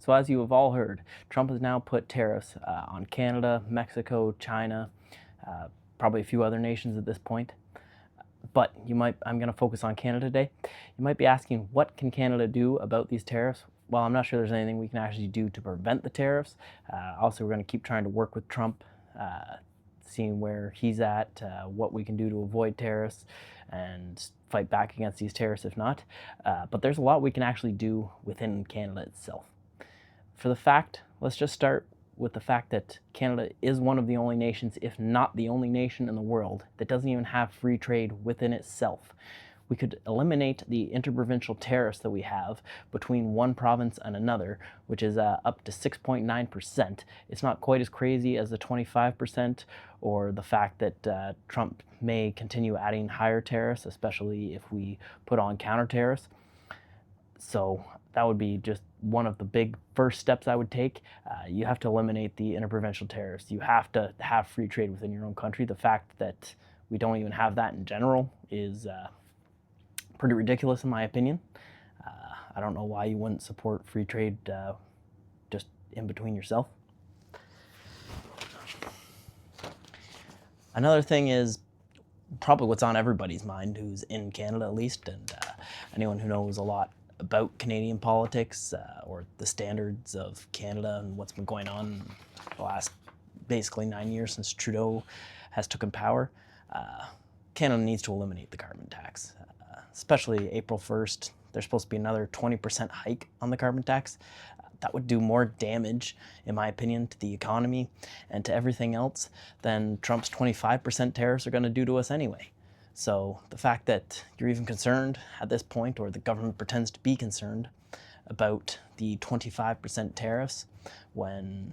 So as you have all heard, Trump has now put tariffs on Canada, Mexico, China, probably a few other nations at this point. But I'm going to focus on Canada today. You might be asking, what can Canada do about these tariffs? Well, I'm not sure there's anything we can actually do to prevent the tariffs. Also, we're going to keep trying to work with Trump, seeing where he's at, what we can do to avoid tariffs, and fight back against these tariffs if not. But there's a lot we can actually do within Canada itself. Let's just start with the fact that Canada is one of the only nations, if not the only nation in the world, that doesn't even have free trade within itself. We could eliminate the interprovincial tariffs that we have between one province and another, which is up to 6.9%. It's not quite as crazy as the 25%, or the fact that Trump may continue adding higher tariffs, especially if we put on counter tariffs. So that would be just one of the big first steps I would take. You have to eliminate the interprovincial tariffs. You have to have free trade within your own country. The fact that we don't even have that in general is pretty ridiculous in my opinion. I don't know why you wouldn't support free trade just in between yourself. Another thing is probably what's on everybody's mind who's in Canada at least, and anyone who knows a lot about Canadian politics or the standards of Canada and what's been going on the last basically 9 years since Trudeau has taken power. Canada needs to eliminate the carbon tax, especially April 1st. There's supposed to be another 20% hike on the carbon tax. That would do more damage, in my opinion, to the economy and to everything else than Trump's 25% tariffs are going to do to us anyway. So the fact that you're even concerned at this point, or the government pretends to be concerned about the 25% tariffs, when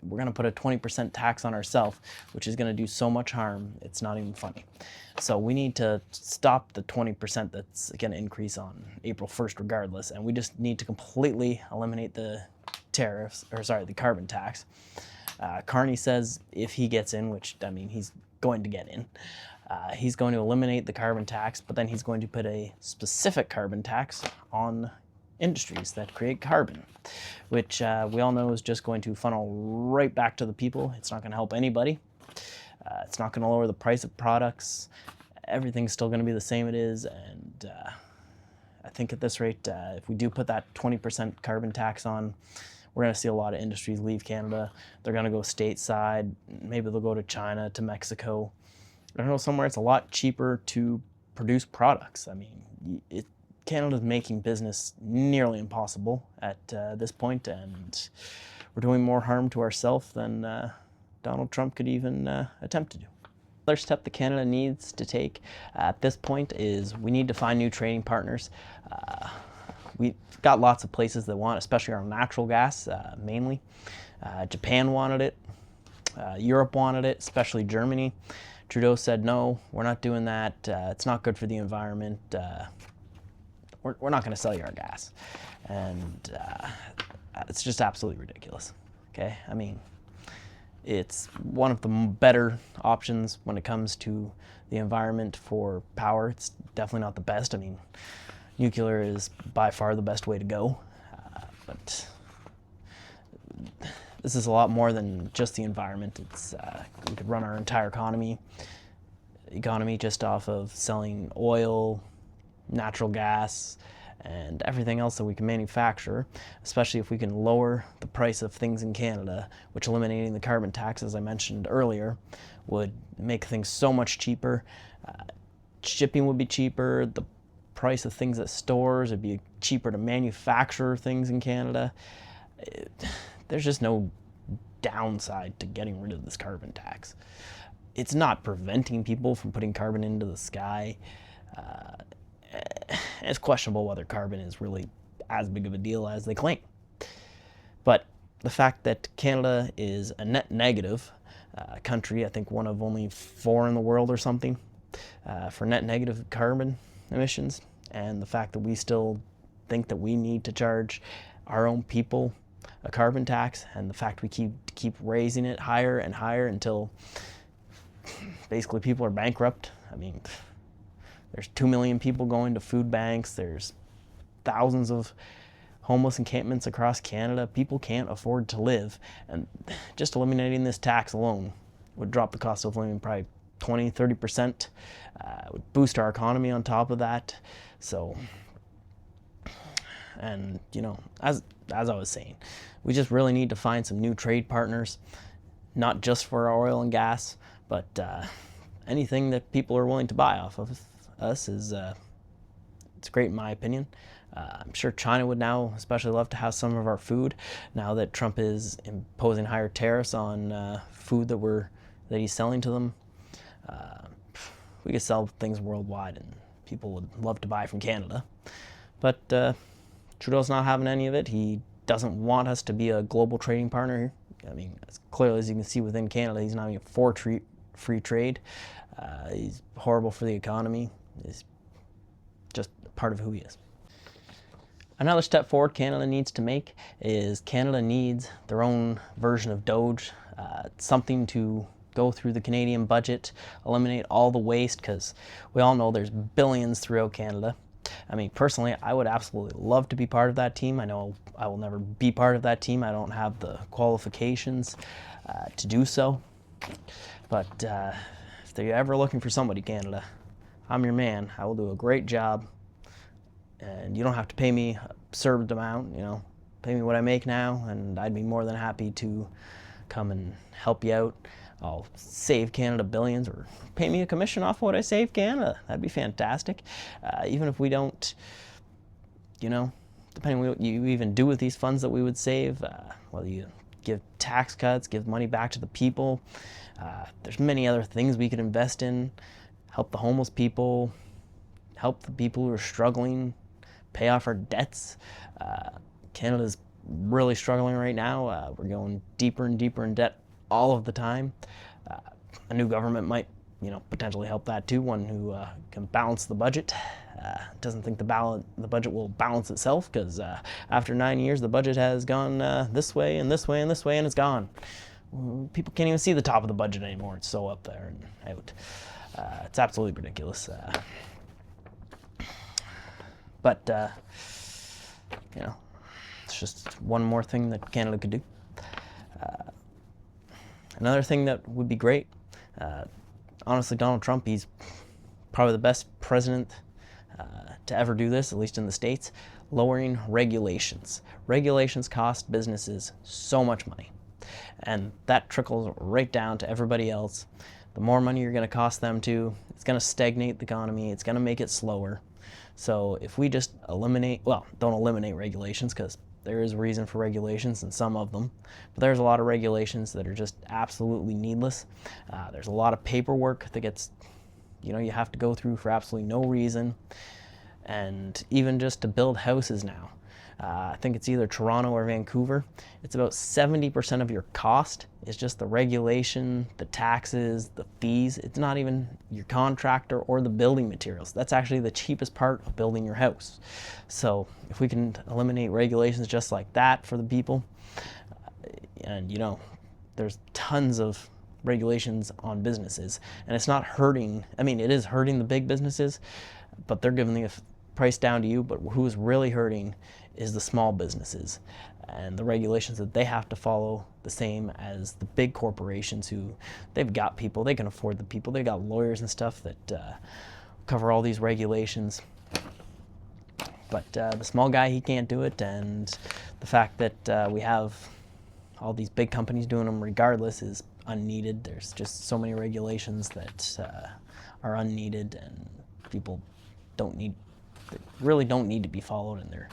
we're going to put a 20% tax on ourselves, which is going to do so much harm, it's not even funny. So we need to stop the 20% that's going to increase on April 1st regardless, and we just need to completely eliminate the the carbon tax. Carney says if he gets in, which, I mean, he's going to get in, he's going to eliminate the carbon tax, but then he's going to put a specific carbon tax on industries that create carbon, which we all know is just going to funnel right back to the people. It's not going to help anybody. It's not going to lower the price of products. Everything's still going to be the same it is, and I think at this rate, if we do put that 20% carbon tax on, we're going to see a lot of industries leave Canada. They're going to go stateside. Maybe they'll go to China, to Mexico. I don't know, somewhere it's a lot cheaper to produce products. I mean, Canada's making business nearly impossible at this point, and we're doing more harm to ourselves than Donald Trump could even attempt to do. Another step that Canada needs to take at this point is we need to find new trading partners. We've got lots of places that want, especially our natural gas, mainly. Japan wanted it. Europe wanted it, especially Germany. Trudeau said, no, we're not doing that. It's not good for the environment. We're not going to sell you our gas. And it's just absolutely ridiculous. Okay? I mean, it's one of the better options when it comes to the environment for power. It's definitely not the best. I mean, nuclear is by far the best way to go. But this is a lot more than just the environment. It's we could run our entire economy just off of selling oil, natural gas, and everything else that we can manufacture, especially if we can lower the price of things in Canada, which eliminating the carbon tax, as I mentioned earlier, would make things so much cheaper. Shipping would be cheaper. The price of things at stores would be cheaper to manufacture things in Canada. There's just no downside to getting rid of this carbon tax. It's not preventing people from putting carbon into the sky. It's questionable whether carbon is really as big of a deal as they claim. But the fact that Canada is a net negative country, I think one of only 4 in the world or something, for net negative carbon emissions, and the fact that we still think that we need to charge our own people a carbon tax, and the fact we keep raising it higher and higher until basically people are bankrupt. I mean, there's 2 million people going to food banks. There's thousands of homeless encampments across Canada. People can't afford to live, and just eliminating this tax alone would drop the cost of living probably 20-30%. Would boost our economy on top of that. So, and as I was saying, we just really need to find some new trade partners, not just for our oil and gas, but anything that people are willing to buy off of us is it's great in my opinion. I'm sure China would now especially love to have some of our food now that Trump is imposing higher tariffs on food that he's selling to them. We could sell things worldwide and people would love to buy from Canada. But Trudeau's not having any of it. He doesn't want us to be a global trading partner here. I mean, as clearly as you can see within Canada, he's not even for free trade. He's horrible for the economy. He's just part of who he is. Another step forward Canada needs to make is Canada needs their own version of DOGE, something to go through the Canadian budget, eliminate all the waste, because we all know there's billions throughout Canada. I mean, personally, I would absolutely love to be part of that team. I know I will never be part of that team. I don't have the qualifications to do so. But if you're ever looking for somebody, Canada, I'm your man. I will do a great job. And you don't have to pay me an absurd amount, pay me what I make now, and I'd be more than happy to come and help you out. I'll save Canada billions, or pay me a commission off what I save Canada. That'd be fantastic. Even if we don't, depending on what you even do with these funds that we would save, whether you give tax cuts, give money back to the people, there's many other things we could invest in, help the homeless people, help the people who are struggling, pay off our debts. Canada's really struggling right now. We're going deeper and deeper in debt all of the time. A new government might, potentially help that too. One who can balance the budget. Doesn't think the budget will balance itself, because after 9 years, the budget has gone this way and this way and this way, and it's gone. People can't even see the top of the budget anymore. It's so up there and out. It's absolutely ridiculous. But it's just one more thing that Canada could do. Another thing that would be great, honestly, Donald Trump, he's probably the best president to ever do this, at least in the States, lowering regulations. Regulations cost businesses so much money, and that trickles right down to everybody else. The more money you're going to cost them to, it's going to stagnate the economy, it's going to make it slower. So if we just don't eliminate regulations, because there is a reason for regulations, and some of them, but there's a lot of regulations that are just absolutely needless. There's a lot of paperwork that gets, you have to go through for absolutely no reason. And even just to build houses now, I think it's either Toronto or Vancouver, it's about 70% of your cost is just the regulation, the taxes, the fees. It's not even your contractor or the building materials. That's actually the cheapest part of building your house. So if we can eliminate regulations just like that for the people, and there's tons of regulations on businesses, and it's not hurting, it is hurting the big businesses, but they're giving the price down to you. But who's really hurting is the small businesses, and the regulations that they have to follow the same as the big corporations, who they've got people, they can afford the people, they've got lawyers and stuff that cover all these regulations. But the small guy, he can't do it, and the fact that we have all these big companies doing them regardless is unneeded. There's just so many regulations that are unneeded, and people really don't need to be followed, and they're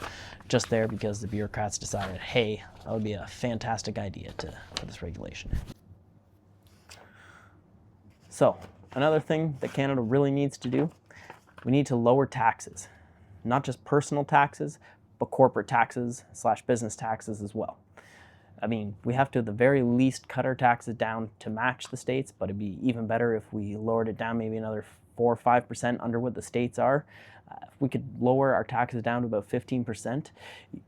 just there because the bureaucrats decided, hey, that would be a fantastic idea to put this regulation in. So another thing that Canada really needs to do, we need to lower taxes, not just personal taxes, but corporate taxes / business taxes as well. We have to at the very least cut our taxes down to match the states, but it'd be even better if we lowered it down maybe another 4 or 5% under what the states are. If we could lower our taxes down to about 15%,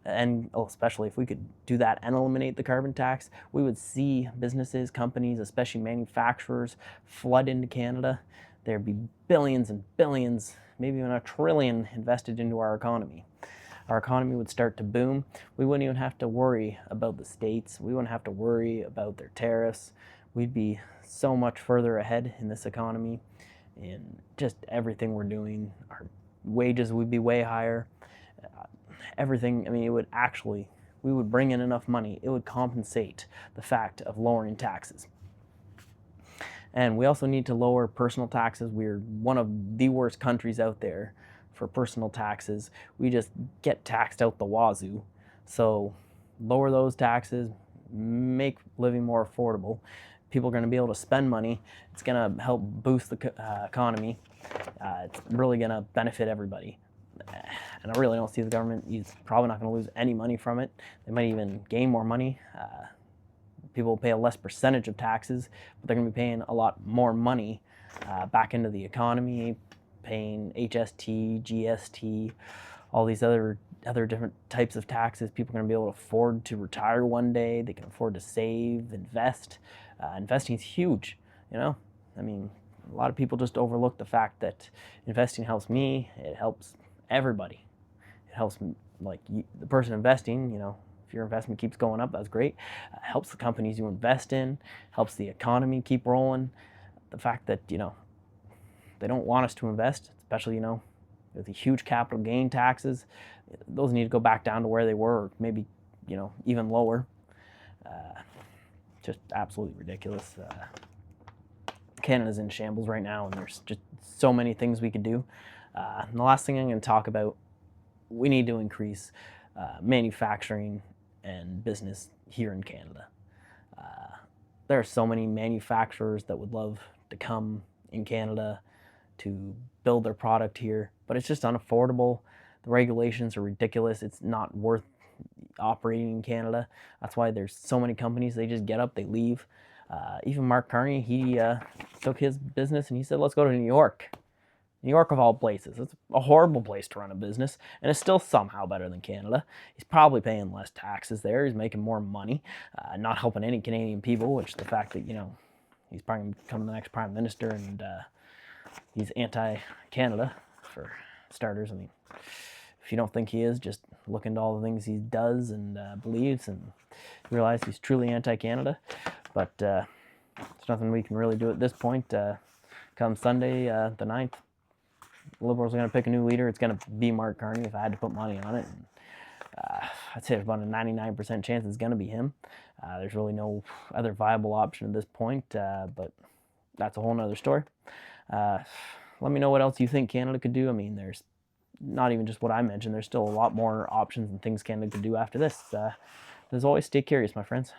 and especially if we could do that and eliminate the carbon tax, we would see businesses, companies, especially manufacturers, flood into Canada. There'd be billions and billions, maybe even $1 trillion invested into our economy. our economy would start to boom. We wouldn't even have to worry about the states. We wouldn't have to worry about their tariffs. We'd be so much further ahead in this economy in just everything we're doing. Our wages would be way higher. Everything, I mean, it would actually, we would bring in enough money. It would compensate the fact of lowering taxes. And we also need to lower personal taxes. We're one of the worst countries out there for personal taxes. We just get taxed out the wazoo. So lower those taxes, make living more affordable. People are going to be able to spend money. It's going to help boost the economy. It's really going to benefit everybody. And I really don't see the government, he's probably not going to lose any money from it. They might even gain more money. People will pay a less percentage of taxes, but they're going to be paying a lot more money back into the economy, paying HST, GST, all these other different types of taxes. People are going to be able to afford to retire one day. They can afford to save, invest. Investing is huge, you know? I mean, a lot of people just overlook the fact that investing helps me. It helps everybody. It helps, like, the person investing, you know, if your investment keeps going up, that's great. Helps the companies you invest in, helps the economy keep rolling. The fact that, you know, they don't want us to invest, especially, you know, with the huge capital gain taxes, those need to go back down to where they were, or maybe, you know, even lower. Just absolutely ridiculous. Canada's in shambles right now, and there's just so many things we could do. And the last thing I'm going to talk about, we need to increase manufacturing and business here in Canada. There are so many manufacturers that would love to come in Canada to build their product here, but it's just unaffordable. The regulations are ridiculous. It's not worth operating in Canada. That's why there's so many companies, they just get up, they leave. Even Mark Carney, he took his business and he said, let's go to New York. New York of all places. It's a horrible place to run a business, and it's still somehow better than Canada. He's probably paying less taxes there. He's making more money, not helping any Canadian people, which the fact that, you know, he's probably becoming the next prime minister, and he's anti-Canada, for starters. I mean, if you don't think he is, just look into all the things he does and believes and realize he's truly anti-Canada. But there's nothing we can really do at this point. Come Sunday, the 9th, the Liberals are going to pick a new leader. It's going to be Mark Carney if I had to put money on it. And, I'd say there's about a 99% chance it's going to be him. There's really no other viable option at this point, but that's a whole nother story. Let me know what else you think Canada could do. I mean, there's not even just what I mentioned. There's still a lot more options and things Canada could do after this. As always, stay curious, my friends.